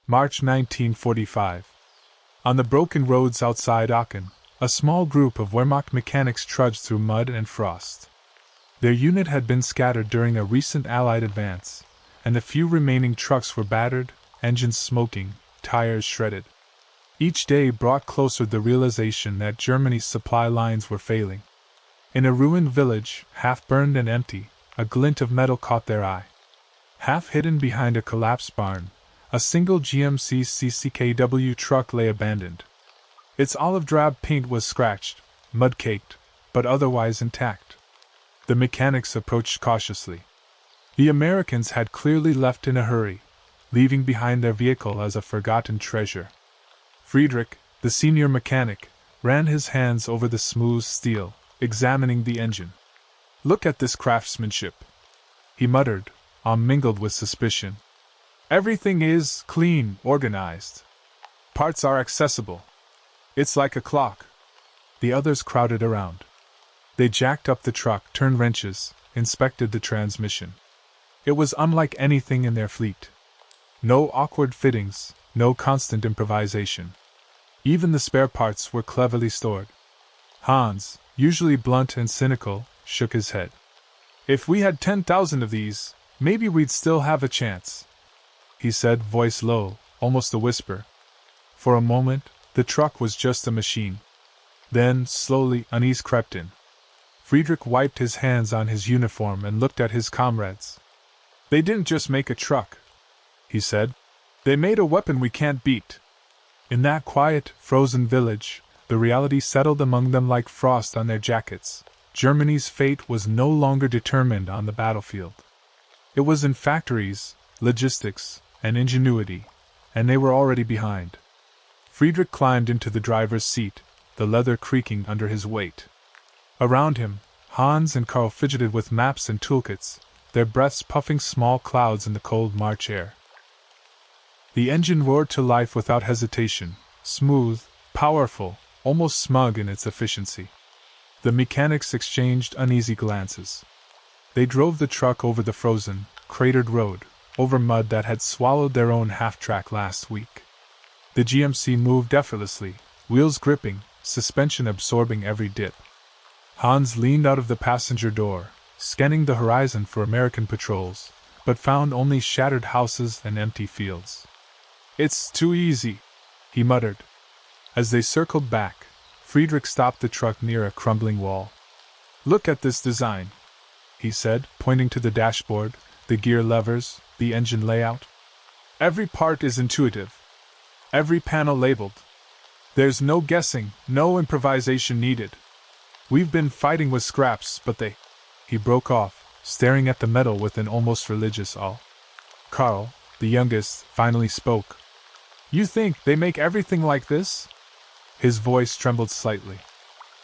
March 1945. On the broken roads outside Aachen, a small group of Wehrmacht mechanics trudged through mud and frost. Their unit had been scattered during a recent Allied advance, and the few remaining trucks were battered, engines smoking, tires shredded. Each day brought closer the realization that Germany's supply lines were failing. In a ruined village, half burned and empty, a glint of metal caught their eye. Half hidden behind a collapsed barn, a single GMC CCKW truck lay abandoned. Its olive-drab paint was scratched, mud-caked, but otherwise intact. The mechanics approached cautiously. The Americans had clearly left in a hurry, leaving behind their vehicle as a forgotten treasure. Friedrich, the senior mechanic, ran his hands over the smooth steel, examining the engine. "Look at this craftsmanship," he muttered, mingled with suspicion. "Everything is clean, organized. Parts are accessible. It's like a clock." The others crowded around. They jacked up the truck, turned wrenches, inspected the transmission. It was unlike anything in their fleet. No awkward fittings, no constant improvisation. Even the spare parts were cleverly stored. Hans, usually blunt and cynical, shook his head. "If we had 10,000 of these, maybe we'd still have a chance," he said, voice low, almost a whisper. For a moment, the truck was just a machine. Then, slowly, unease crept in. Friedrich wiped his hands on his uniform and looked at his comrades. "They didn't just make a truck," he said. "They made a weapon we can't beat." In that quiet, frozen village, the reality settled among them like frost on their jackets. Germany's fate was no longer determined on the battlefield. It was in factories, logistics, and ingenuity, and they were already behind. Friedrich climbed into the driver's seat, the leather creaking under his weight. Around him, Hans and Karl fidgeted with maps and toolkits, their breaths puffing small clouds in the cold March air. The engine roared to life without hesitation, smooth, powerful, almost smug in its efficiency. The mechanics exchanged uneasy glances. They drove the truck over the frozen, cratered road, over mud that had swallowed their own half-track last week. The GMC moved effortlessly, wheels gripping, suspension absorbing every dip. Hans leaned out of the passenger door, scanning the horizon for American patrols, but found only shattered houses and empty fields. "It's too easy," he muttered. As they circled back, Friedrich stopped the truck near a crumbling wall. "Look at this design," he said, pointing to the dashboard, the gear levers, the engine layout. "Every part is intuitive. Every panel labeled. There's no guessing, no improvisation needed. We've been fighting with scraps, but they—" He broke off, staring at the metal with an almost religious awe. Karl, the youngest, finally spoke. "You think they make everything like this?" His voice trembled slightly.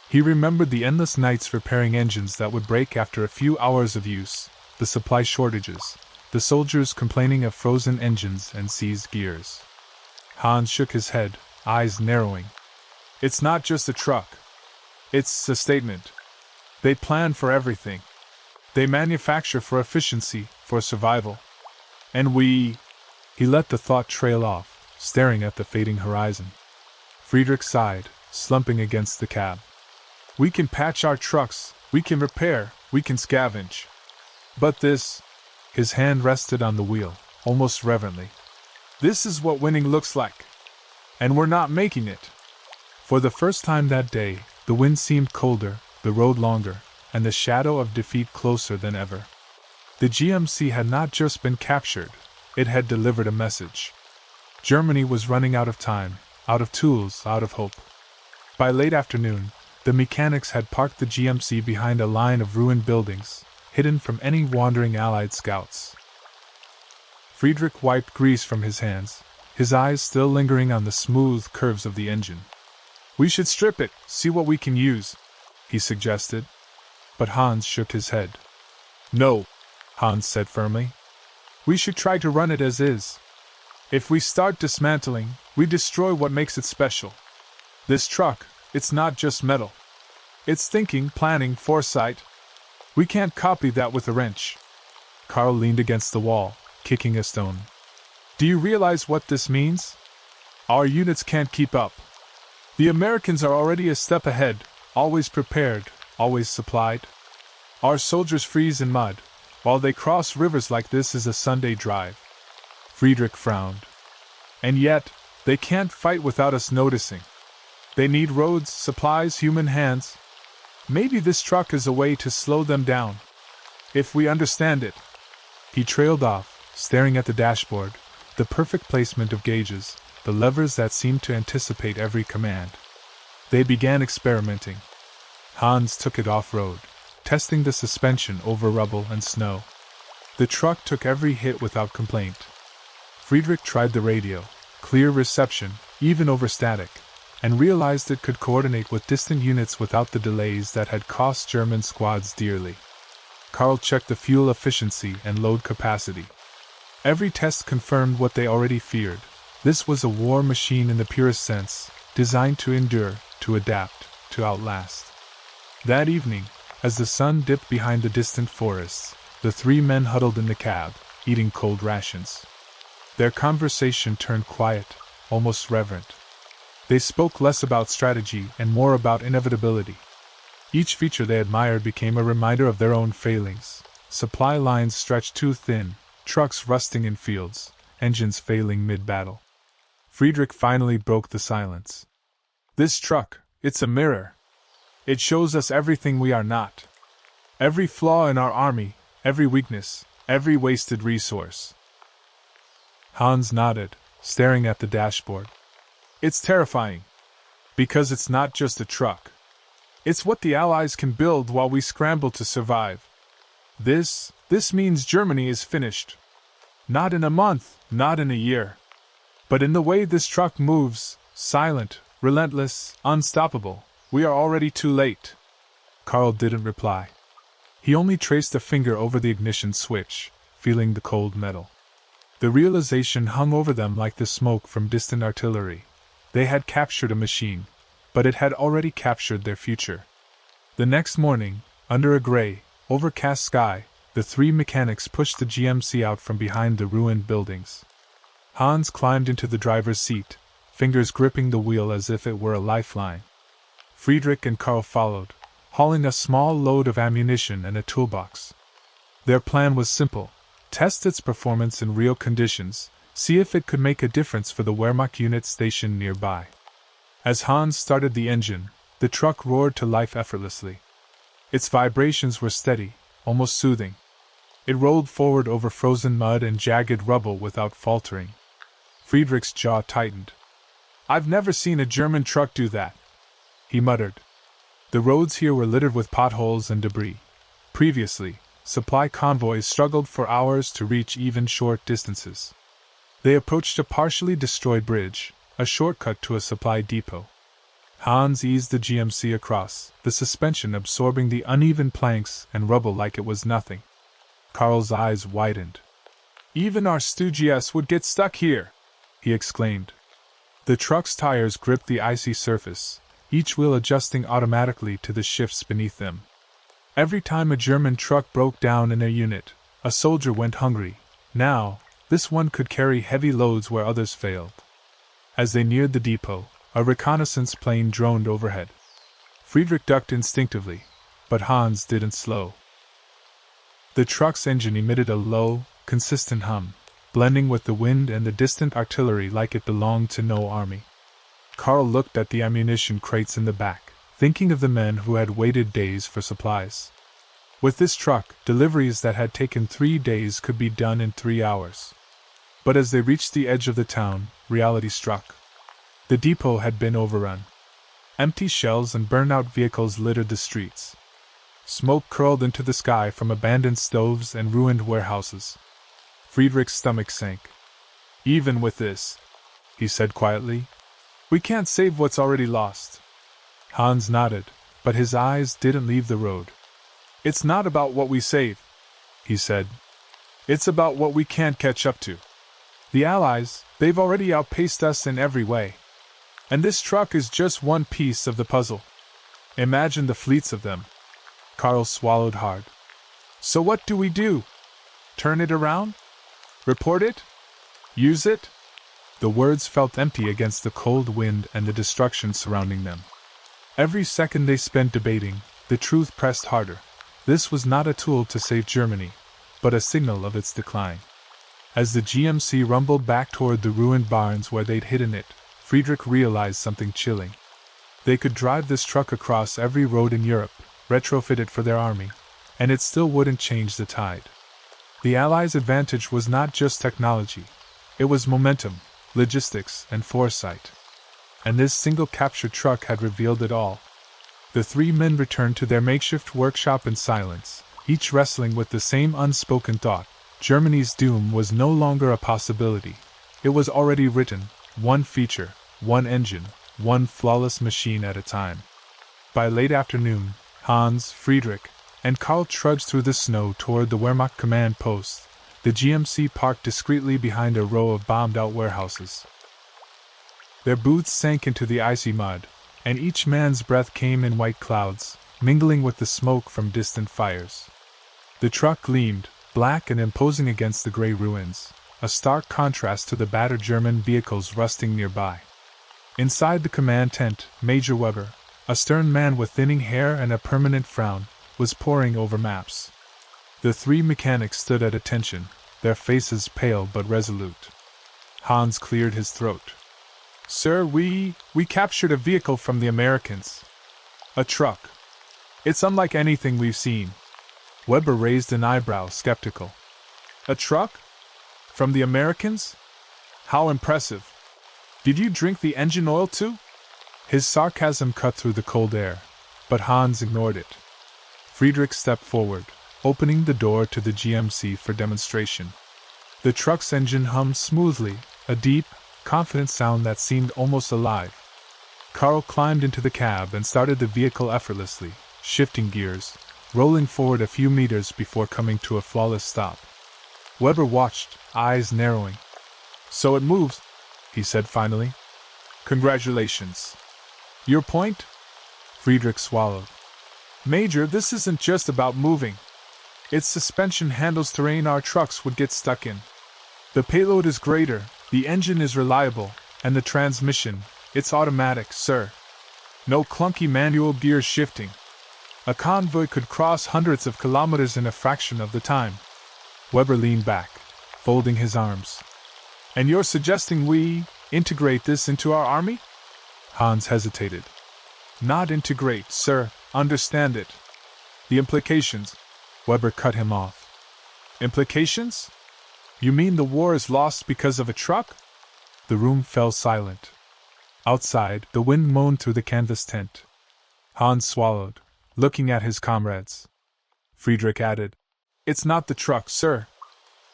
He remembered the endless nights repairing engines that would break after a few hours of use, the supply shortages, the soldiers complaining of frozen engines and seized gears. Hans shook his head, eyes narrowing. "It's not just a truck. It's a statement. They plan for everything. They manufacture for efficiency, for survival. And we—" He let the thought trail off, staring at the fading horizon. Friedrich sighed, slumping against the cab. "We can patch our trucks, we can repair, we can scavenge. But this—" His hand rested on the wheel, almost reverently. "This is what winning looks like. And we're not making it." For the first time that day, the wind seemed colder, the road longer, and the shadow of defeat closer than ever. The GMC had not just been captured, it had delivered a message. Germany was running out of time, out of tools, out of hope. By late afternoon, the mechanics had parked the GMC behind a line of ruined buildings, hidden from any wandering Allied scouts. Friedrich wiped grease from his hands, his eyes still lingering on the smooth curves of the engine. "We should strip it, see what we can use," he suggested. But Hans shook his head. "No," Hans said firmly. "We should try to run it as is. If we start dismantling, we destroy what makes it special. This truck, it's not just metal. It's thinking, planning, foresight. We can't copy that with a wrench." Karl leaned against the wall, kicking a stone. Do you realize what this means? Our units can't keep up. The Americans are already a step ahead, always prepared, always supplied. Our soldiers freeze in mud, while they cross rivers like this is a Sunday drive. Friedrich frowned. And yet, they can't fight without us noticing. They need roads, supplies, human hands. Maybe this truck is a way to slow them down. If we understand it. He trailed off, staring at the dashboard, the perfect placement of gauges, the levers that seemed to anticipate every command. They began experimenting. Hans took it off-road, testing the suspension over rubble and snow. The truck took every hit without complaint. Friedrich tried the radio, clear reception, even over static, and realized it could coordinate with distant units without the delays that had cost German squads dearly. Karl checked the fuel efficiency and load capacity. Every test confirmed what they already feared. This was a war machine in the purest sense, designed to endure, to adapt, to outlast. That evening, as the sun dipped behind the distant forests, the three men huddled in the cab, eating cold rations. Their conversation turned quiet, almost reverent. They spoke less about strategy and more about inevitability. Each feature they admired became a reminder of their own failings. Supply lines stretched too thin, trucks rusting in fields, engines failing mid-battle. Friedrich finally broke the silence. This truck, it's a mirror. It shows us everything we are not. Every flaw in our army, every weakness, every wasted resource. Hans nodded, staring at the dashboard. It's terrifying. Because it's not just a truck. It's what the Allies can build while we scramble to survive. This means Germany is finished. Not in a month, not in a year. But in the way this truck moves, silent, relentless, unstoppable, we are already too late. Karl didn't reply. He only traced a finger over the ignition switch, feeling the cold metal. The realization hung over them like the smoke from distant artillery. They had captured a machine, but it had already captured their future. The next morning, under a gray, overcast sky, the three mechanics pushed the GMC out from behind the ruined buildings. Hans climbed into the driver's seat, fingers gripping the wheel as if it were a lifeline. Friedrich and Karl followed, hauling a small load of ammunition and a toolbox. Their plan was simple: test its performance in real conditions, see if it could make a difference for the Wehrmacht unit stationed nearby. As Hans started the engine, the truck roared to life effortlessly. Its vibrations were steady, almost soothing. It rolled forward over frozen mud and jagged rubble without faltering. Friedrich's jaw tightened. "I've never seen a German truck do that," he muttered. The roads here were littered with potholes and debris. Previously, supply convoys struggled for hours to reach even short distances. They approached a partially destroyed bridge, a shortcut to a supply depot. Hans eased the GMC across, the suspension absorbing the uneven planks and rubble like it was nothing. Karl's eyes widened. "Even our Stu-GS would get stuck here," he exclaimed. The truck's tires gripped the icy surface, each wheel adjusting automatically to the shifts beneath them. Every time a German truck broke down in a unit, a soldier went hungry. Now, this one could carry heavy loads where others failed. As they neared the depot, a reconnaissance plane droned overhead. Friedrich ducked instinctively, but Hans didn't slow. The truck's engine emitted a low, consistent hum, blending with the wind and the distant artillery like it belonged to no army. Karl looked at the ammunition crates in the back, thinking of the men who had waited days for supplies. With this truck, deliveries that had taken 3 days could be done in 3 hours. But as they reached the edge of the town, reality struck. The depot had been overrun. Empty shells and burnt-out vehicles littered the streets. Smoke curled into the sky from abandoned stoves and ruined warehouses. Friedrich's stomach sank. "Even with this," he said quietly, "we can't save what's already lost." Hans nodded, but his eyes didn't leave the road. "It's not about what we save," he said. "It's about what we can't catch up to. The Allies, they've already outpaced us in every way. And this truck is just one piece of the puzzle. Imagine the fleets of them." Karl swallowed hard. "So what do we do? Turn it around? Report it?" Use it? The words felt empty against the cold wind and the destruction surrounding them. Every second they spent debating, the truth pressed harder. This was not a tool to save Germany, but a signal of its decline. As the GMC rumbled back toward the ruined barns where they'd hidden it, Friedrich realized something chilling. They could drive this truck across every road in Europe, retrofit it for their army, and it still wouldn't change the tide. The Allies' advantage was not just technology, it was momentum, logistics, and foresight. And this single captured truck had revealed it all. The three men returned to their makeshift workshop in silence, each wrestling with the same unspoken thought. Germany's doom was no longer a possibility. It was already written, one feature, one engine, one flawless machine at a time. By late afternoon, Hans, Friedrich, and Karl trudged through the snow toward the Wehrmacht command post, the GMC parked discreetly behind a row of bombed-out warehouses. Their boots sank into the icy mud, and each man's breath came in white clouds, mingling with the smoke from distant fires. The truck gleamed, black and imposing against the gray ruins, a stark contrast to the battered German vehicles rusting nearby. Inside the command tent, Major Weber, a stern man with thinning hair and a permanent frown, was poring over maps. The three mechanics stood at attention, their faces pale but resolute. Hans cleared his throat. "Sir, we captured a vehicle from the Americans. A truck. It's unlike anything we've seen." Weber raised an eyebrow, skeptical. "A truck? From the Americans? How impressive. Did you drink the engine oil too?" His sarcasm cut through the cold air, but Hans ignored it. Friedrich stepped forward, opening the door to the GMC for demonstration. The truck's engine hummed smoothly, a deep, confident sound that seemed almost alive. Karl climbed into the cab and started the vehicle effortlessly, shifting gears, rolling forward a few meters before coming to a flawless stop. Weber watched, eyes narrowing. "So it moves," he said finally. "Congratulations. Your point?" Friedrich swallowed. "Major, this isn't just about moving. Its suspension handles terrain our trucks would get stuck in. The payload is greater, the engine is reliable, and the transmission, it's automatic, sir. No clunky manual gear shifting. A convoy could cross hundreds of kilometers in a fraction of the time." Weber leaned back, folding his arms. "And you're suggesting we integrate this into our army?" Hans hesitated. "Not integrate, sir, understand it. The implications." Weber cut him off. "Implications? You mean the war is lost because of a truck?" The room fell silent. Outside, the wind moaned through the canvas tent. Hans swallowed, looking at his comrades. Friedrich added, "It's not the truck, sir.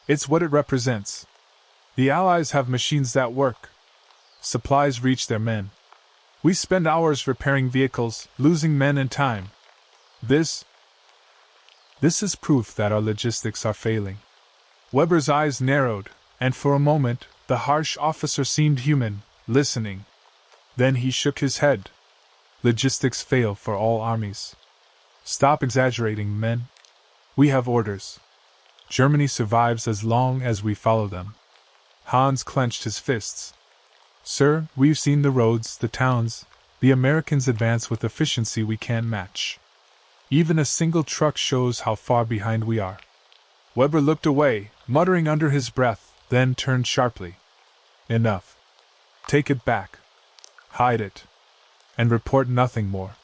It's what it represents. The Allies have machines that work. Supplies reach their men. We spend hours repairing vehicles, losing men and time. This is proof that our logistics are failing." Weber's eyes narrowed, and for a moment, the harsh officer seemed human, listening. Then he shook his head. "Logistics fail for all armies. Stop exaggerating, men. We have orders. Germany survives as long as we follow them." Hans clenched his fists. "Sir, we've seen the roads, the towns. The Americans advance with efficiency we can't match. Even a single truck shows how far behind we are." Weber looked away, muttering under his breath, then turned sharply. "Enough. Take it back. Hide it. And report nothing more.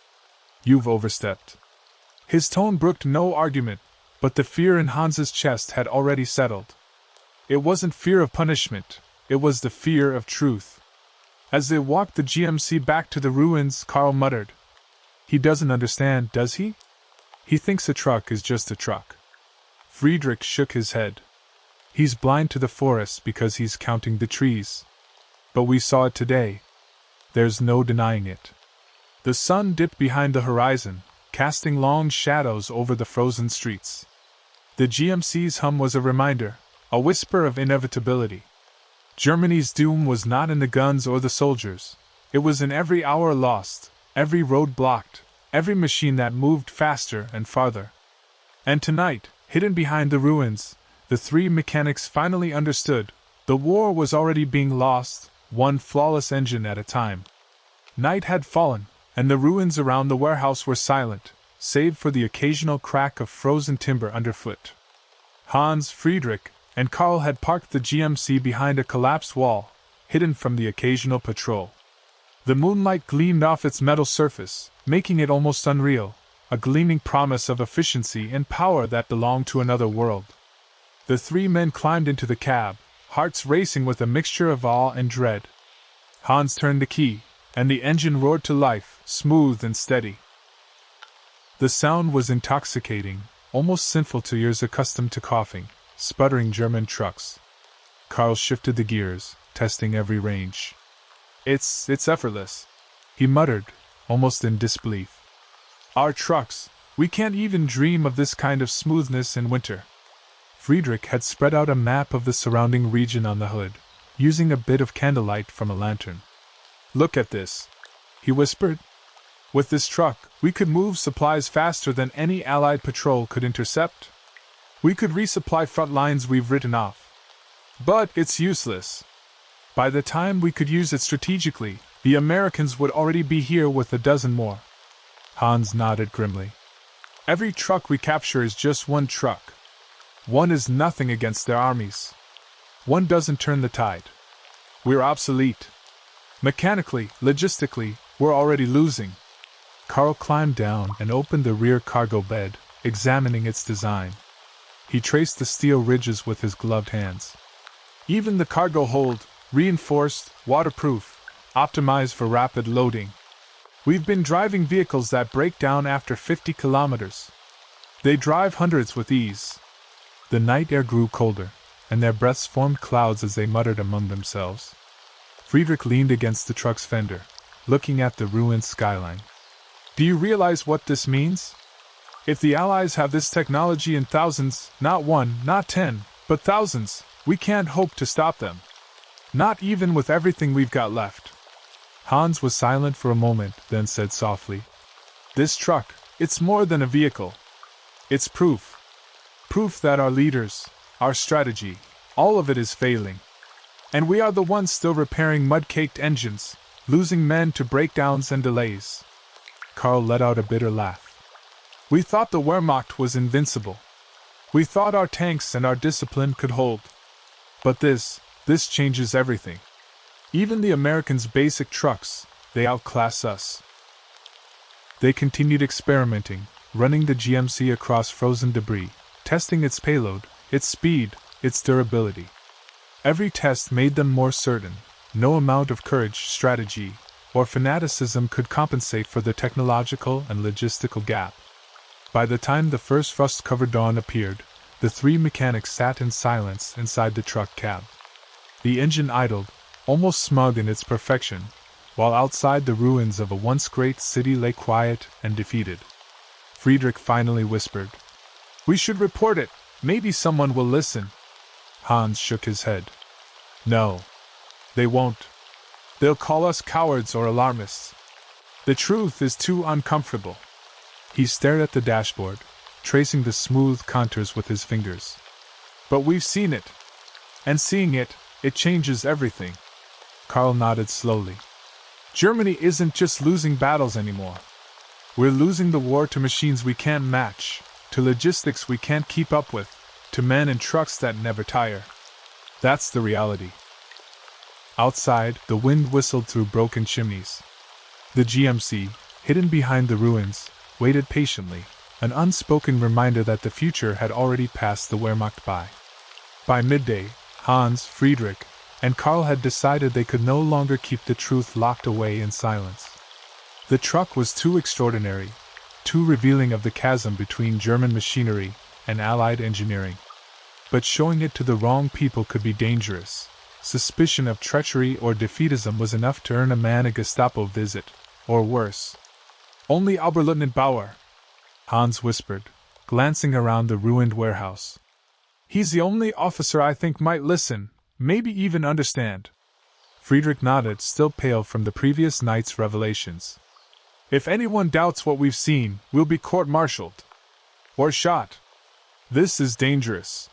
You've overstepped." His tone brooked no argument, but the fear in Hans's chest had already settled. It wasn't fear of punishment, it was the fear of truth. As they walked the GMC back to the ruins, Karl muttered, "He doesn't understand, does he? He thinks a truck is just a truck." Friedrich shook his head. "He's blind to the forest because he's counting the trees. But we saw it today. There's no denying it." The sun dipped behind the horizon, casting long shadows over the frozen streets. The GMC's hum was a reminder, a whisper of inevitability. Germany's doom was not in the guns or the soldiers. It was in every hour lost, every road blocked, every machine that moved faster and farther. And tonight, hidden behind the ruins, the three mechanics finally understood The war was already being lost, one flawless engine at a time. Night had fallen, and the ruins around the warehouse were silent, save for the occasional crack of frozen timber underfoot. Hans, Friedrich, and Karl had parked the GMC behind a collapsed wall, hidden from the occasional patrol. The moonlight gleamed off its metal surface, making it almost unreal, a gleaming promise of efficiency and power that belonged to another world. The three men climbed into the cab, hearts racing with a mixture of awe and dread. Hans turned the key, and the engine roared to life, smooth and steady. The sound was intoxicating, almost sinful to ears accustomed to coughing, sputtering German trucks. Karl shifted the gears, testing every range. It's effortless," he muttered, almost in disbelief. "Our trucks, we can't even dream of this kind of smoothness in winter." Friedrich had spread out a map of the surrounding region on the hood, using a bit of candlelight from a lantern. "Look at this," he whispered. "With this truck, we could move supplies faster than any Allied patrol could intercept. We could resupply front lines we've written off. But it's useless. By the time we could use it strategically, the Americans would already be here with a dozen more." Hans nodded grimly. "Every truck we capture is just one truck. One is nothing against their armies. One doesn't turn the tide. We're obsolete. Mechanically, logistically, we're already losing." Karl climbed down and opened the rear cargo bed, examining its design. He traced the steel ridges with his gloved hands. "Even the cargo hold, reinforced, waterproof, optimized for rapid loading. We've been driving vehicles that break down after 50 kilometers. They drive hundreds with ease." The night air grew colder, and their breaths formed clouds as they muttered among themselves. Friedrich leaned against the truck's fender, looking at the ruined skyline. "Do you realize what this means? If the Allies have this technology in thousands, not one, not 10, but thousands, we can't hope to stop them. Not even with everything we've got left." Hans was silent for a moment, then said softly, "This truck, it's more than a vehicle. It's proof. Proof that our leaders, our strategy, all of it is failing. And we are the ones still repairing mud-caked engines, losing men to breakdowns and delays." Karl let out a bitter laugh. "We thought the Wehrmacht was invincible. We thought our tanks and our discipline could hold. But this changes everything. Even the Americans' basic trucks, they outclass us." They continued experimenting, running the GMC across frozen debris, testing its payload, its speed, its durability. Every test made them more certain. No amount of courage, strategy, or fanaticism could compensate for the technological and logistical gap. By the time the first frost-covered dawn appeared, the three mechanics sat in silence inside the truck cab. The engine idled, almost smug in its perfection, while outside the ruins of a once great city lay quiet and defeated. Friedrich finally whispered, "We should report it. Maybe someone will listen." Hans shook his head. "No. They won't. They'll call us cowards or alarmists. The truth is too uncomfortable." He stared at the dashboard, tracing the smooth contours with his fingers. "But we've seen it. And seeing it, it changes everything." Karl nodded slowly. "Germany isn't just losing battles anymore. We're losing the war to machines we can't match, to logistics we can't keep up with, to men and trucks that never tire. That's the reality." Outside, the wind whistled through broken chimneys. The GMC, hidden behind the ruins, waited patiently, an unspoken reminder that the future had already passed the Wehrmacht by. By midday, Hans, Friedrich, and Karl had decided they could no longer keep the truth locked away in silence. The truck was too extraordinary, too revealing of the chasm between German machinery and Allied engineering. But showing it to the wrong people could be dangerous. Suspicion of treachery or defeatism was enough to earn a man a Gestapo visit, or worse. "Only Oberleutnant Bauer," Hans whispered, glancing around the ruined warehouse. "He's the only officer I think might listen, maybe even understand." Friedrich nodded, still pale from the previous night's revelations. "If anyone doubts what we've seen, we'll be court-martialed. Or shot. This is dangerous."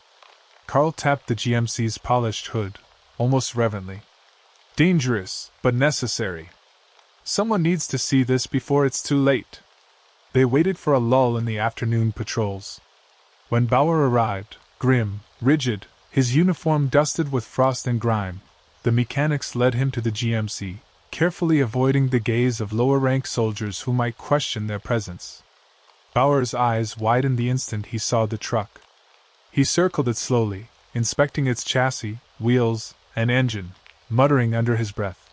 Karl tapped the GMC's polished hood, almost reverently. Dangerous, but necessary. Someone needs to see this before it's too late. They waited for a lull in the afternoon patrols. When Bauer arrived, grim, rigid, his uniform dusted with frost and grime, the mechanics led him to the GMC, carefully avoiding the gaze of lower-rank soldiers who might question their presence. Bauer's eyes widened the instant he saw the truck. He circled it slowly, inspecting its chassis, wheels, and engine, muttering under his breath.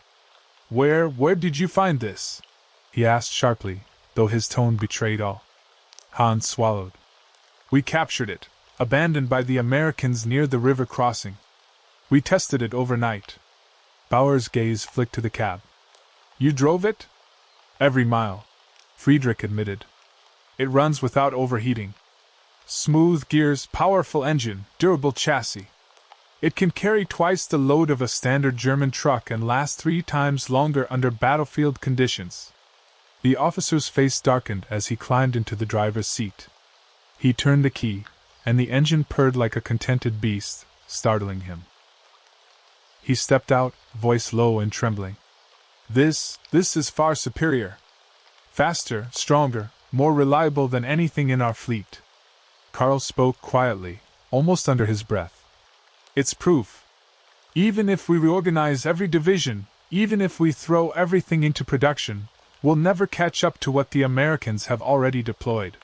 Where did you find this?" he asked sharply, though his tone betrayed all. Hans swallowed. "We captured it, abandoned by the Americans near the river crossing. We tested it overnight." Bauer's gaze flicked to the cab. "You drove it?" "Every mile," Friedrich admitted. "It runs without overheating. Smooth gears, powerful engine, durable chassis. It can carry twice the load of a standard German truck and last 3 times longer under battlefield conditions." The officer's face darkened as he climbed into the driver's seat. He turned the key, and the engine purred like a contented beast, startling him. He stepped out, voice low and trembling. This is far superior. Faster, stronger, more reliable than anything in our fleet." Karl spoke quietly, almost under his breath. "It's proof. Even if we reorganize every division, even if we throw everything into production, we'll never catch up to what the Americans have already deployed."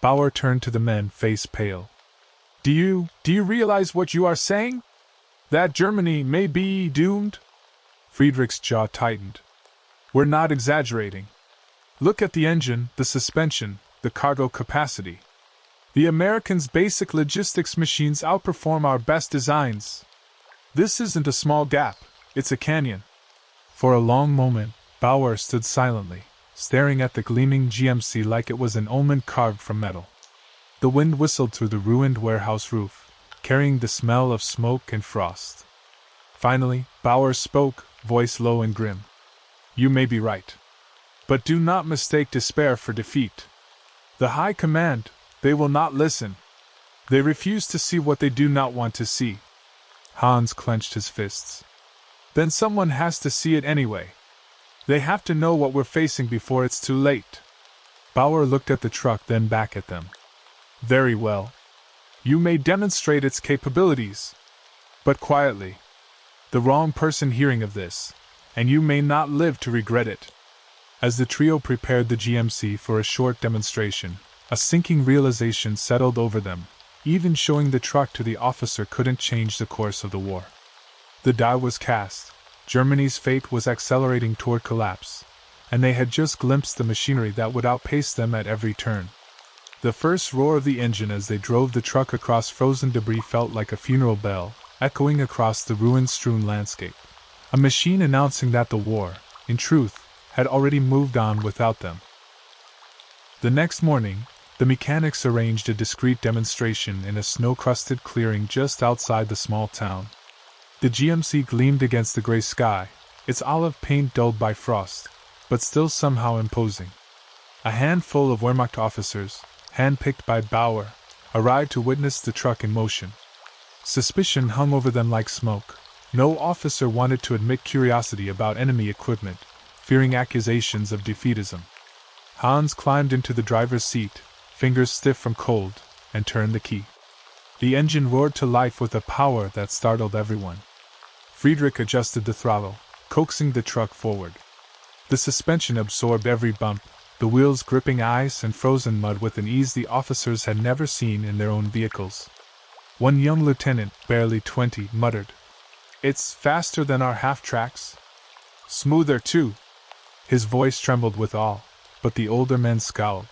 Bauer turned to the men, face pale. Do you realize what you are saying? That Germany may be doomed?" Friedrich's jaw tightened. "We're not exaggerating. Look at the engine, the suspension, the cargo capacity. The Americans' basic logistics machines outperform our best designs. This isn't a small gap, it's a canyon." For a long moment, Bauer stood silently, staring at the gleaming GMC like it was an omen carved from metal. The wind whistled through the ruined warehouse roof, carrying the smell of smoke and frost. Finally, Bauer spoke, voice low and grim. "You may be right. But do not mistake despair for defeat. The High Command, they will not listen. They refuse to see what they do not want to see." Hans clenched his fists. "Then someone has to see it anyway. They have to know what we're facing before it's too late." Bauer looked at the truck, then back at them. "Very well. You may demonstrate its capabilities. But quietly. The wrong person hearing of this, and you may not live to regret it." As the trio prepared the GMC for a short demonstration, a sinking realization settled over them. Even showing the truck to the officer couldn't change the course of the war. The die was cast. Germany's fate was accelerating toward collapse, and they had just glimpsed the machinery that would outpace them at every turn. The first roar of the engine as they drove the truck across frozen debris felt like a funeral bell, echoing across the ruin-strewn landscape. A machine announcing that the war, in truth, had already moved on without them. The next morning, the mechanics arranged a discreet demonstration in a snow-crusted clearing just outside the small town. The GMC gleamed against the gray sky, its olive paint dulled by frost, but still somehow imposing. A handful of Wehrmacht officers, handpicked by Bauer, arrived to witness the truck in motion. Suspicion hung over them like smoke. No officer wanted to admit curiosity about enemy equipment, fearing accusations of defeatism. Hans climbed into the driver's seat, fingers stiff from cold, and turned the key. The engine roared to life with a power that startled everyone. Friedrich adjusted the throttle, coaxing the truck forward. The suspension absorbed every bump, the wheels gripping ice and frozen mud with an ease the officers had never seen in their own vehicles. One young lieutenant, barely 20, muttered, "It's faster than our half-tracks. Smoother, too." His voice trembled with awe, but the older men scowled.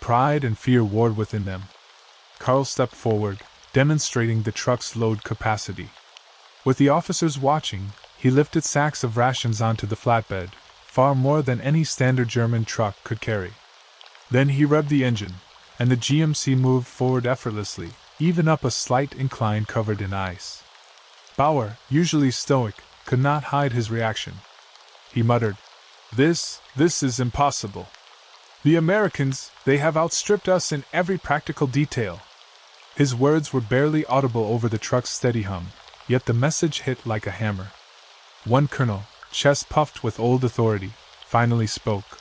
Pride and fear warred within them. Karl stepped forward, demonstrating the truck's load capacity. With the officers watching, he lifted sacks of rations onto the flatbed, far more than any standard German truck could carry. Then he revved the engine, and the GMC moved forward effortlessly, even up a slight incline covered in ice. Bauer, usually stoic, could not hide his reaction. He muttered, This is impossible. The Americans, they have outstripped us in every practical detail." His words were barely audible over the truck's steady hum, yet the message hit like a hammer. One colonel, chest puffed with old authority, finally spoke.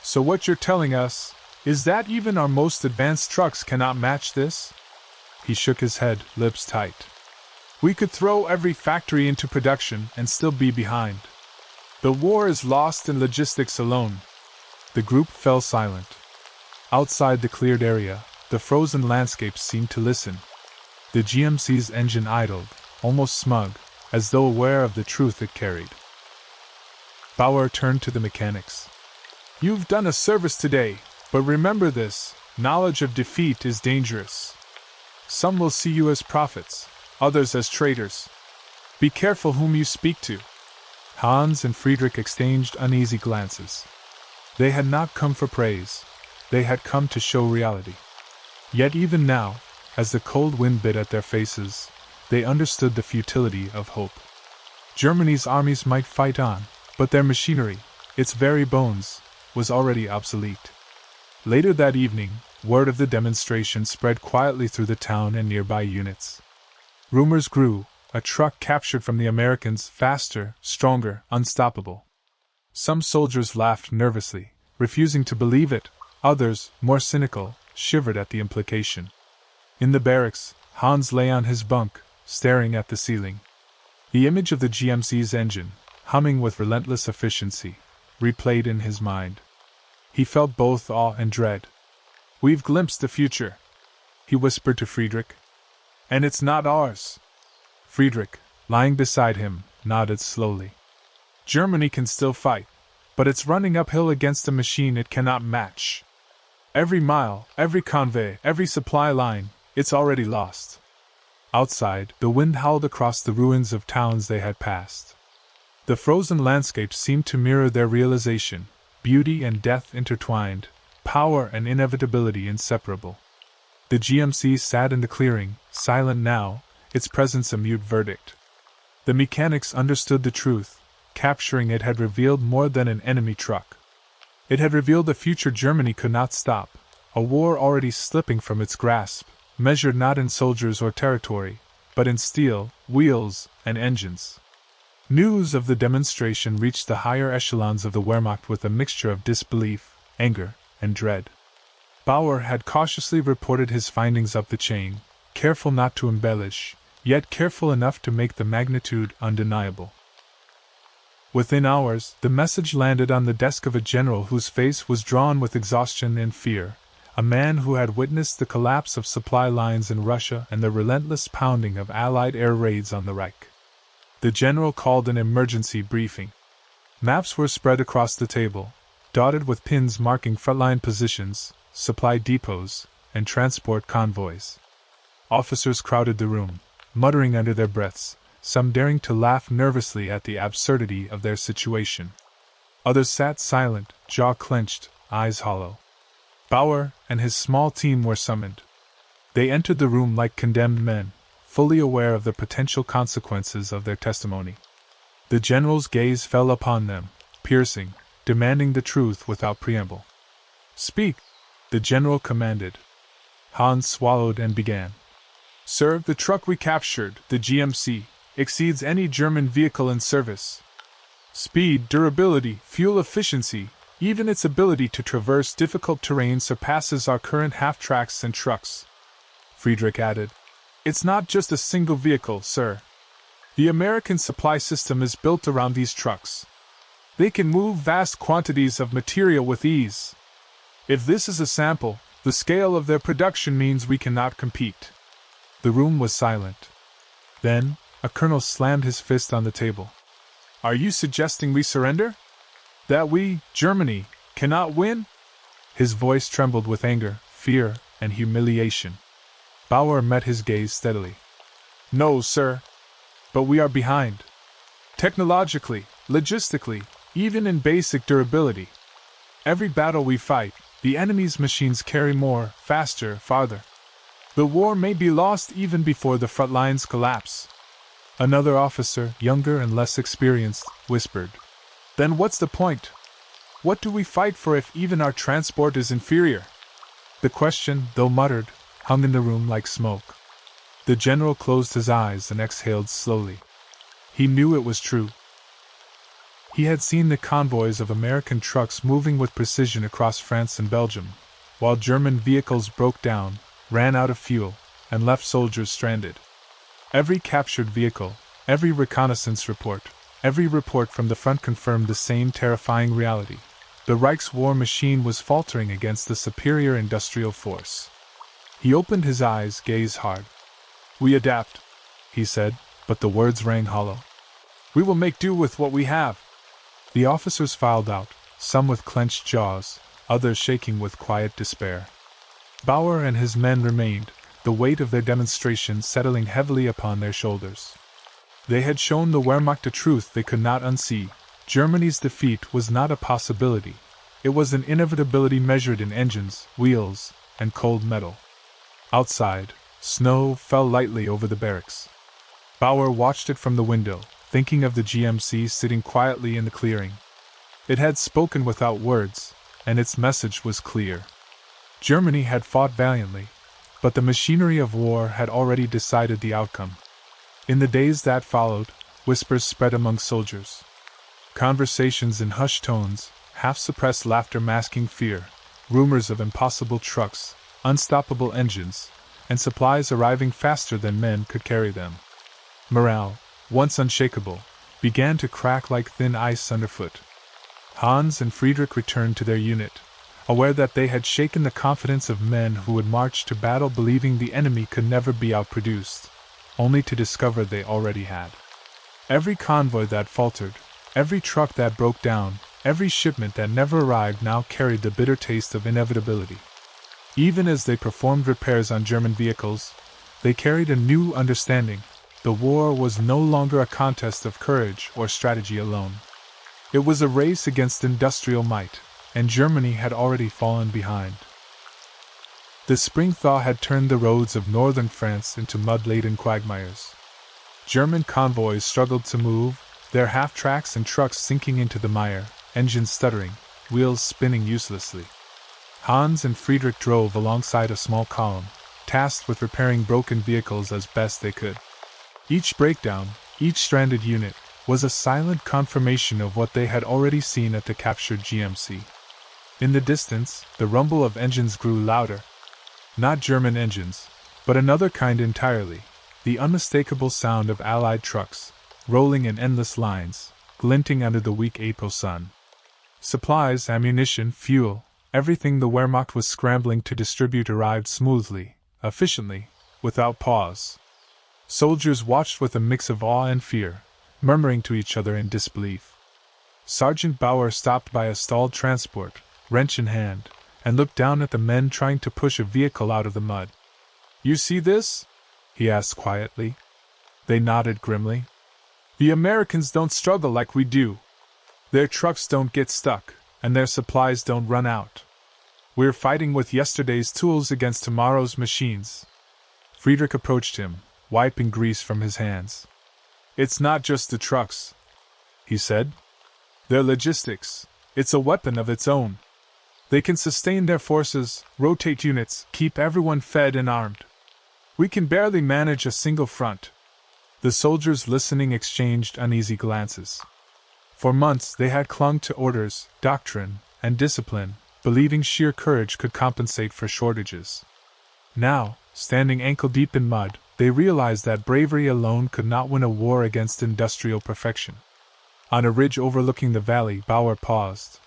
So what you're telling us is that even our most advanced trucks cannot match this? He shook his head, lips tight. We could throw every factory into production and still be behind. The war is lost in logistics alone. The group fell silent. Outside the cleared area, the frozen landscape seemed to listen. The GMC's engine idled, almost smug, as though aware of the truth it carried. Bauer turned to the mechanics. You've done a service today, but remember this, knowledge of defeat is dangerous. Some will see you as prophets, others as traitors. Be careful whom you speak to. Hans and Friedrich exchanged uneasy glances. They had not come for praise, they had come to show reality. Yet even now, as the cold wind bit at their faces, they understood the futility of hope. Germany's armies might fight on, but their machinery, its very bones, was already obsolete. Later that evening, word of the demonstration spread quietly through the town and nearby units. Rumors grew, a truck captured from the Americans, faster, stronger, unstoppable. Some soldiers laughed nervously, refusing to believe it, others, more cynical, shivered at the implication. In the barracks, Hans lay on his bunk, staring at the ceiling. The image of the GMC's engine, humming with relentless efficiency, replayed in his mind. He felt both awe and dread. We've glimpsed the future, he whispered to Friedrich. And it's not ours. Friedrich, lying beside him, nodded slowly. Germany can still fight, but it's running uphill against a machine it cannot match. Every mile, every convoy, every supply line, it's already lost. Outside, the wind howled across the ruins of towns they had passed. The frozen landscape seemed to mirror their realization, beauty and death intertwined, power and inevitability inseparable. The GMC sat in the clearing, silent now, its presence a mute verdict. The mechanics understood the truth. Capturing it had revealed more than an enemy truck. It had revealed a future Germany could not stop, a war already slipping from its grasp, measured not in soldiers or territory, but in steel, wheels, and engines. News of the demonstration reached the higher echelons of the Wehrmacht with a mixture of disbelief, anger, and dread. Bauer had cautiously reported his findings up the chain, careful not to embellish, yet careful enough to make the magnitude undeniable. Within hours, the message landed on the desk of a general whose face was drawn with exhaustion and fear, a man who had witnessed the collapse of supply lines in Russia and the relentless pounding of Allied air raids on the Reich. The general called an emergency briefing. Maps were spread across the table, dotted with pins marking frontline positions, supply depots, and transport convoys. Officers crowded the room, muttering under their breaths, some daring to laugh nervously at the absurdity of their situation. Others sat silent, jaw clenched, eyes hollow. Bauer and his small team were summoned. They entered the room like condemned men, fully aware of the potential consequences of their testimony. The general's gaze fell upon them, piercing, demanding the truth without preamble. Speak, the general commanded. Hans swallowed and began. Sir, the truck we captured, the GMC, exceeds any German vehicle in service. Speed, durability, fuel efficiency, even its ability to traverse difficult terrain surpasses our current half-tracks and trucks. Friedrich added, It's not just a single vehicle, sir. The American supply system is built around these trucks. They can move vast quantities of material with ease. If this is a sample, the scale of their production means we cannot compete. The room was silent. Then, a colonel slammed his fist on the table. Are you suggesting we surrender? That we, Germany, cannot win? His voice trembled with anger, fear, and humiliation. Bauer met his gaze steadily. No, sir. But we are behind. Technologically, logistically, even in basic durability. Every battle we fight, the enemy's machines carry more, faster, farther. The war may be lost even before the front lines collapse. Another officer, younger and less experienced, whispered. Then what's the point? What do we fight for if even our transport is inferior? The question, though muttered, hung in the room like smoke. The general closed his eyes and exhaled slowly. He knew it was true. He had seen the convoys of American trucks moving with precision across France and Belgium, while German vehicles broke down, ran out of fuel, and left soldiers stranded. Every captured vehicle, every reconnaissance report, every report from the front confirmed the same terrifying reality. The Reich's war machine was faltering against the superior industrial force. He opened his eyes, gazed hard. "We adapt," he said, but the words rang hollow. "We will make do with what we have." The officers filed out, some with clenched jaws, others shaking with quiet despair. Bauer and his men remained, the weight of their demonstration settling heavily upon their shoulders. They had shown the Wehrmacht a truth they could not unsee. Germany's defeat was not a possibility. It was an inevitability measured in engines, wheels, and cold metal. Outside, snow fell lightly over the barracks. Bauer watched it from the window, thinking of the GMC sitting quietly in the clearing. It had spoken without words, and its message was clear. Germany had fought valiantly, but the machinery of war had already decided the outcome. In the days that followed, whispers spread among soldiers. Conversations in hushed tones, half-suppressed laughter masking fear, rumors of impossible trucks, unstoppable engines, and supplies arriving faster than men could carry them. Morale, once unshakable, began to crack like thin ice underfoot. Hans and Friedrich returned to their unit, aware that they had shaken the confidence of men who would march to battle believing the enemy could never be outproduced, only to discover they already had. Every convoy that faltered, every truck that broke down, every shipment that never arrived now carried the bitter taste of inevitability. Even as they performed repairs on German vehicles, they carried a new understanding. The war was no longer a contest of courage or strategy alone. It was a race against industrial might, and Germany had already fallen behind. The spring thaw had turned the roads of northern France into mud-laden quagmires. German convoys struggled to move, their half-tracks and trucks sinking into the mire, engines stuttering, wheels spinning uselessly. Hans and Friedrich drove alongside a small column, tasked with repairing broken vehicles as best they could. Each breakdown, each stranded unit, was a silent confirmation of what they had already seen at the captured GMC. In the distance, the rumble of engines grew louder. Not German engines, but another kind entirely, the unmistakable sound of Allied trucks, rolling in endless lines, glinting under the weak April sun. Supplies, ammunition, fuel, everything the Wehrmacht was scrambling to distribute arrived smoothly, efficiently, without pause. Soldiers watched with a mix of awe and fear, murmuring to each other in disbelief. Sergeant Bauer stopped by a stalled transport, wrench in hand, and looked down at the men trying to push a vehicle out of the mud. "You see this?" he asked quietly. They nodded grimly. "The Americans don't struggle like we do. Their trucks don't get stuck, and their supplies don't run out. We're fighting with yesterday's tools against tomorrow's machines." Friedrich approached him, wiping grease from his hands. "It's not just the trucks," he said. "Their logistics, it's a weapon of its own. They can sustain their forces, rotate units, keep everyone fed and armed. We can barely manage a single front." The soldiers listening exchanged uneasy glances. For months they had clung to orders, doctrine, and discipline, believing sheer courage could compensate for shortages. Now, standing ankle-deep in mud, they realized that bravery alone could not win a war against industrial perfection. On a ridge overlooking the valley, Bauer paused.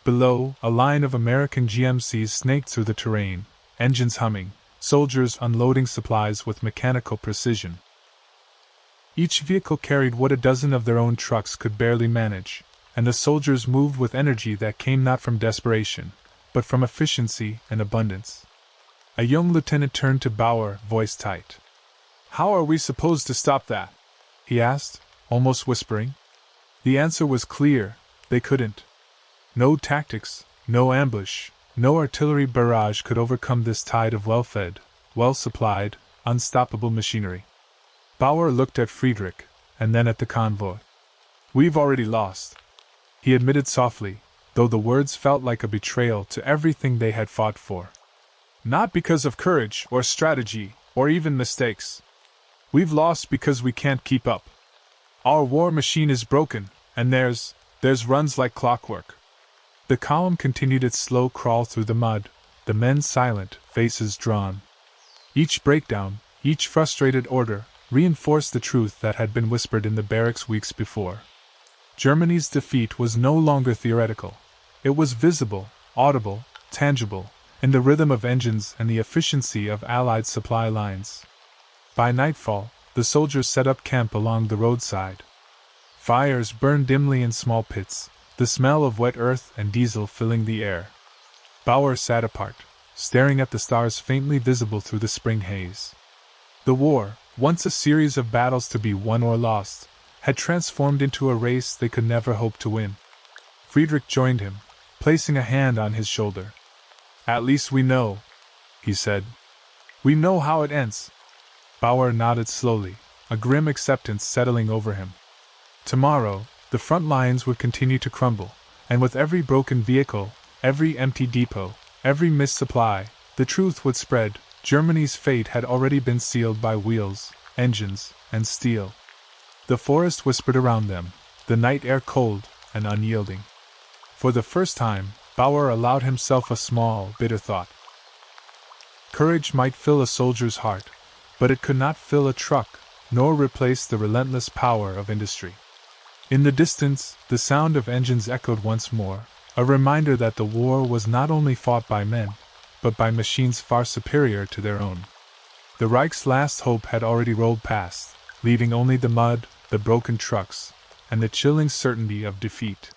Below, a line of American GMCs snaked through the terrain, engines humming, soldiers unloading supplies with mechanical precision. Each vehicle carried what a dozen of their own trucks could barely manage, and the soldiers moved with energy that came not from desperation, but from efficiency and abundance. A young lieutenant turned to Bauer, voice tight. "How are we supposed to stop that?" he asked, almost whispering. The answer was clear: they couldn't. No tactics, no ambush, no artillery barrage could overcome this tide of well-fed, well-supplied, unstoppable machinery. Bauer looked at Friedrich, and then at the convoy. "We've already lost," he admitted softly, though the words felt like a betrayal to everything they had fought for. "Not because of courage or strategy or even mistakes," We've lost because we can't keep up. Our war machine is broken, and theirs runs like clockwork. The column continued its slow crawl through the mud, the men silent, faces drawn. Each breakdown, each frustrated order, reinforced the truth that had been whispered in the barracks weeks before. Germany's defeat was no longer theoretical. It was visible, audible, tangible, in the rhythm of engines and the efficiency of Allied supply lines. By nightfall, the soldiers set up camp along the roadside. Fires burned dimly in small pits, the smell of wet earth and diesel filling the air. Bauer sat apart, staring at the stars faintly visible through the spring haze. The war, once a series of battles to be won or lost, had transformed into a race they could never hope to win. Friedrich joined him, placing a hand on his shoulder. "At least we know," he said. "We know how it ends." Bauer nodded slowly, a grim acceptance settling over him. Tomorrow, the front lines would continue to crumble, and with every broken vehicle, every empty depot, every missed supply, the truth would spread. Germany's fate had already been sealed by wheels, engines, and steel. The forest whispered around them, the night air cold and unyielding. For the first time, Bauer allowed himself a small, bitter thought. Courage might fill a soldier's heart, but it could not fill a truck, nor replace the relentless power of industry. In the distance, the sound of engines echoed once more, a reminder that the war was not only fought by men, but by machines far superior to their own. The Reich's last hope had already rolled past, leaving only the mud, the broken trucks, and the chilling certainty of defeat.